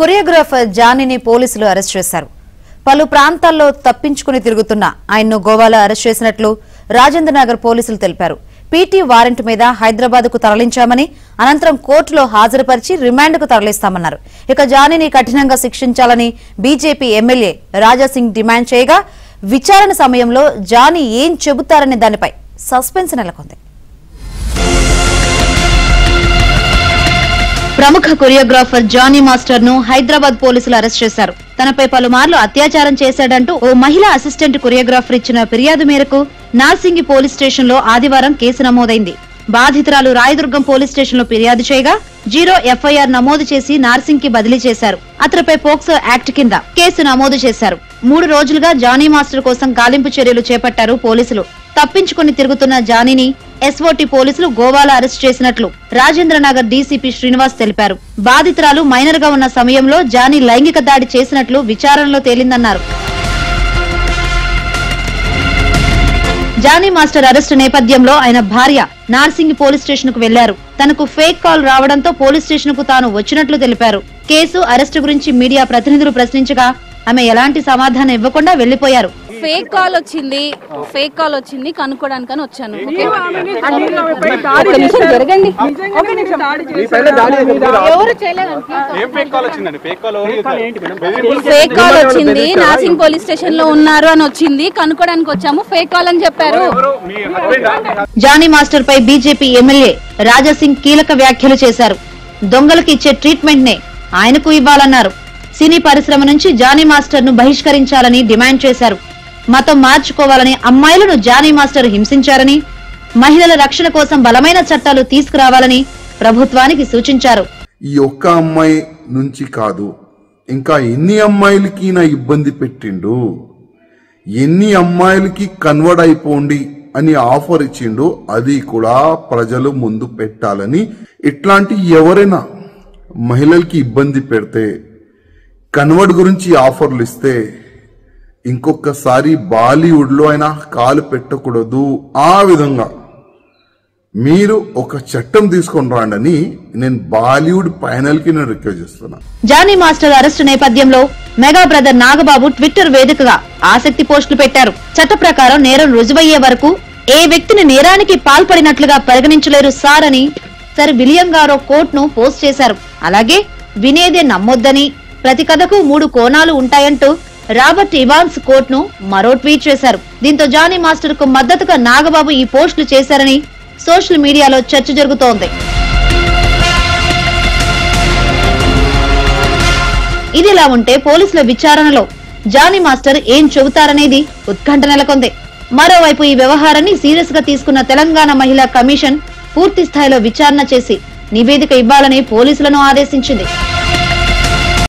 Choreographer జానీని పోలీసులు arrest చేశారు. పలు ప్రాంతాల్లో తప్పించుకుని తిరుగుతున్న ఆయన్ను గోవాలో అరెస్ట్ చేసినట్లు రాజేంద్రనగర్ పోలీసులు తెలిపారు. పీటీ వారెంట్ మీద హైదరాబాద్కు తరలించామని, అనంతరం కోర్టులో హాజరుపరిచి రిమాండ్కు తరలిస్తామన్నారు. ఇక జానీని కఠినంగా శిక్షించాలని బీజేపీ ఎమ్మెల్యే రాజాసింగ్ డిమాండ్ చేయగా, విచారణ సమయంలో జానీ ఏం చెబుతారనే దానిపై సస్పెన్స్ నెలకొంది. ప్రముఖ కొరియోగ్రాఫర్ జానీ మాస్టర్ ను హైదరాబాద్ పోలీసులు అరెస్ట్ చేశారు. తనపై పలుమార్లు అత్యాచారం చేశాడంటూ ఓ మహిళా అసిస్టెంట్ కొరియోగ్రాఫర్ ఇచ్చిన ఫిర్యాదు మేరకు నార్సింగి పోలీస్ స్టేషన్ లో ఆదివారం కేసు నమోదైంది. బాధితురాలు రాయదుర్గం పోలీస్ స్టేషన్ లో ఫిర్యాదు చేయగా 0 ఎఫ్ఐఆర్ నమోదు చేసి నార్సింగ్ కి బదిలీ చేశారు. అతనిపై పోక్సో యాక్ట్ కింద కేసు నమోదు చేశారు. 3 రోజులుగా జానీ మాస్టర్ కోసం గాలింపు చర్యలు చేపట్టారు పోలీసులు. తప్పించుకుని తిరుగుతున్న జానీని ఎస్ఓటీ పోలీసులు గోవాలో అరెస్ట్ చేసినట్లు రాజేంద్రనగర్ డీసీపీ శ్రీనివాస్ తెలిపారు. బాధితురాలు మైనర్ గా ఉన్న సమయంలో జానీ లైంగిక దాడి చేసినట్లు విచారణలో తేలిందన్నారు. జానీ మాస్టర్ అరెస్టు నేపథ్యంలో ఆయన భార్య నార్సింగి పోలీస్ స్టేషన్ కు వెళ్లారు. తనకు ఫేక్ కాల్ రావడంతో పోలీస్ స్టేషన్ కు తాను వచ్చినట్లు తెలిపారు. కేసు అరెస్టు గురించి మీడియా ప్రతినిధులు ప్రశ్నించగా ఆమె ఎలాంటి సమాధానం ఇవ్వకుండా వెళ్లిపోయారు. ఫేక్ కాల్ వచ్చింది కనుక్కోడానికని వచ్చాను. ఫేక్ కాల్ వచ్చింది, నార్సింగ్ పోలీస్ స్టేషన్ లో ఉన్నారు అని వచ్చింది, కనుక్కోడానికి వచ్చాము. ఫేక్ కాల్ అని చెప్పారు. జానీ మాస్టర్ పై బీజేపీ ఎమ్మెల్యే రాజాసింగ్ కీలక వ్యాఖ్యలు చేశారు. దొంగలకు ఇచ్చే ట్రీట్మెంట్ నే ఆయనకు ఇవ్వాలన్నారు. సినీ పరిశ్రమ నుంచి జానీ మాస్టర్ ను బహిష్కరించాలని డిమాండ్ చేశారు. మతం మార్చుకోవాలని అమ్మాయిలను జానీ మాస్టర్ హింసించారని, మహిళల రక్షణ కోసం బలమైన చట్టాలు తీసుకురావాలని ప్రభుత్వానికి సూచించారు. ఈ ఒక్క అమ్మాయి నుంచి కాదు, ఇంకా ఎన్ని అమ్మాయిలకి నా ఇబ్బంది పెట్టిండు, ఎన్ని అమ్మాయిలకి కన్వర్ట్ అయిపోండి అని ఆఫర్ ఇచ్చిండు, అది కూడా ప్రజలు ముందు పెట్టాలని. ఇట్లాంటి ఎవరైనా మహిళలకి ఇబ్బంది పెడితే, కన్వర్ట్ గురించి ఆఫర్లు ఇస్తే ఇంకొకసారి బాలీవుడ్ లో అయినా కాలు పెట్టకూడదు. ఆ విధంగా మీరు ఒక చట్టం తీసుకొని రాండని నేను బాలీవుడ్ ప్యానెల్ కి నేను రిక్వెస్ట్ చేస్తున్నా. జానీ మాస్టర్ అరెస్టు నేపథ్యంలో మెగా బ్రదర్ నాగబాబు ట్విట్టర్ వేదికగా ఆసక్తి పోస్టులు పెట్టారు. చట్ట ప్రకారం నేరం రుజువయ్యే వరకు ఏ వ్యక్తిని నేరానికి పాల్పడినట్లుగా పరిగణించలేరు సార్ అని సర్ విలియం గారో కోట్ ను పోస్ట్ చేశారు. అలాగే వినేదే నమ్మొద్దని, ప్రతి కథకు 3 కోణాలు ఉంటాయంటూ రాబర్ట్ ఇవాన్స్ కోట్ ను మరో ట్వీట్ చేశారు. దీంతో జానీ మాస్టర్ కు మద్దతుగా నాగబాబు ఈ పోస్టులు చేశారని సోషల్ మీడియాలో చర్చ జరుగుతోంది. ఇదిలా ఉంటే పోలీసుల విచారణలో జానీ మాస్టర్ ఏం చెబుతారనేది ఉత్కంఠ నెలకొంది. మరోవైపు ఈ వ్యవహారాన్ని సీరియస్ గా తీసుకున్న తెలంగాణ మహిళా కమిషన్ పూర్తి స్థాయిలో విచారణ చేసి నివేదిక ఇవ్వాలని పోలీసులను ఆదేశించింది.